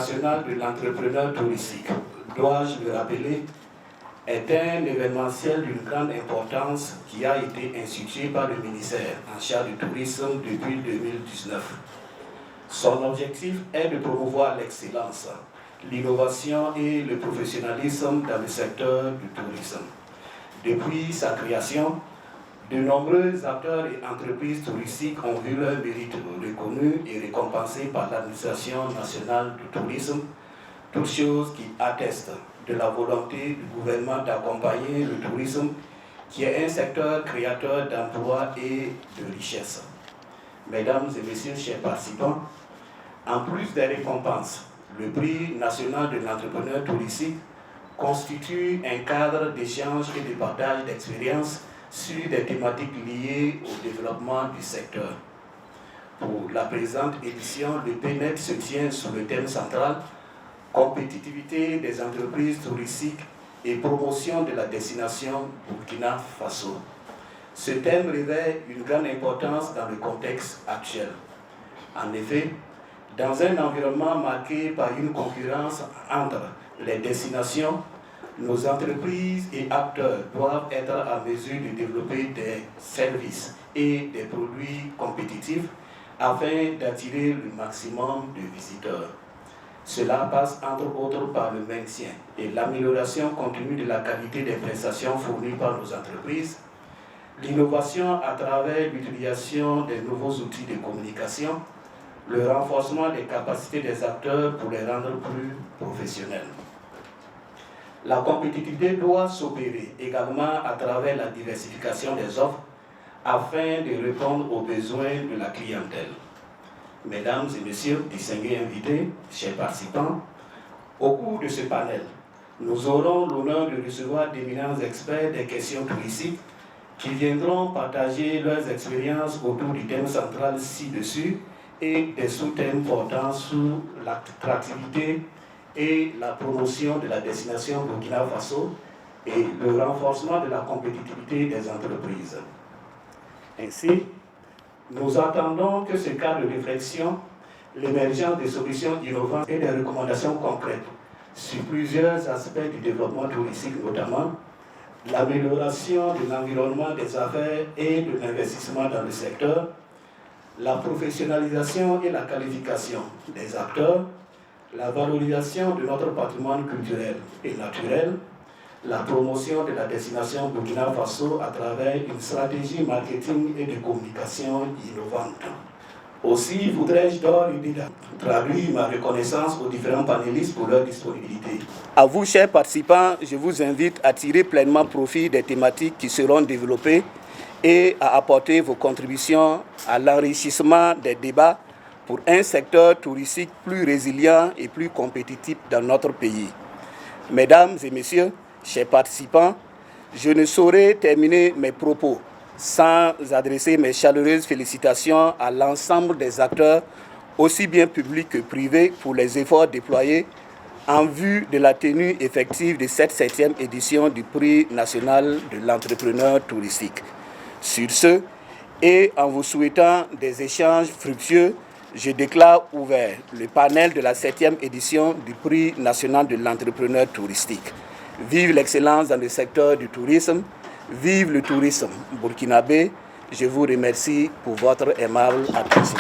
national de l'entrepreneur touristique, dois-je le rappeler, est un événementiel d'une grande importance qui a été institué par le ministère en charge du tourisme depuis 2019. Son objectif est de promouvoir l'excellence, l'innovation et le professionnalisme dans le secteur du tourisme. Depuis sa création, de nombreux acteurs et entreprises touristiques ont vu leur mérite reconnus et récompensés par l'administration nationale du tourisme, toutes choses qui attestent de la volonté du gouvernement d'accompagner le tourisme, qui est un secteur créateur d'emplois et de richesses. Mesdames et messieurs, chers participants, en plus des récompenses, le prix national de l'entrepreneur touristique constitue un cadre d'échange et de partage d'expériences sur des thématiques liées au développement du secteur. Pour la présente édition, le PNET se tient sous le thème central « Compétitivité des entreprises touristiques et promotion de la destination Burkina Faso ». Ce thème revêt une grande importance dans le contexte actuel. En effet, dans un environnement marqué par une concurrence entre les destinations, nos entreprises et acteurs doivent être à mesure de développer des services et des produits compétitifs afin d'attirer le maximum de visiteurs. Cela passe entre autres par le maintien et l'amélioration continue de la qualité des prestations fournies par nos entreprises, l'innovation à travers l'utilisation des nouveaux outils de communication, le renforcement des capacités des acteurs pour les rendre plus professionnels. La compétitivité doit s'opérer également à travers la diversification des offres afin de répondre aux besoins de la clientèle. Mesdames et messieurs, distingués invités, chers participants, au cours de ce panel, nous aurons l'honneur de recevoir d'éminents experts des questions touristiques qui viendront partager leurs expériences autour du thème central ci-dessus et des sous-thèmes portant sur l'attractivité et la promotion de la destination Burkina Faso et le renforcement de la compétitivité des entreprises. Ainsi, nous attendons que ce cadre de réflexion, l'émergence des solutions innovantes et des recommandations concrètes sur plusieurs aspects du développement touristique, notamment l'amélioration de l'environnement des affaires et de l'investissement dans le secteur, la professionnalisation et la qualification des acteurs, la valorisation de notre patrimoine culturel et naturel, la promotion de la destination Burkina Faso à travers une stratégie marketing et de communication innovante. Aussi voudrais-je d'ores et déjà traduire ma reconnaissance aux différents panélistes pour leur disponibilité. À vous, chers participants, je vous invite à tirer pleinement profit des thématiques qui seront développées et à apporter vos contributions à l'enrichissement des débats pour un secteur touristique plus résilient et plus compétitif dans notre pays. Mesdames et messieurs, chers participants, je ne saurais terminer mes propos sans adresser mes chaleureuses félicitations à l'ensemble des acteurs, aussi bien publics que privés, pour les efforts déployés en vue de la tenue effective de cette 7e édition du Prix national de l'entrepreneur touristique. Sur ce, et en vous souhaitant des échanges fructueux, je déclare ouvert le panel de la 7e édition du Prix national de l'entrepreneur touristique. Vive l'excellence dans le secteur du tourisme, vive le tourisme burkinabé. Je vous remercie pour votre aimable attention.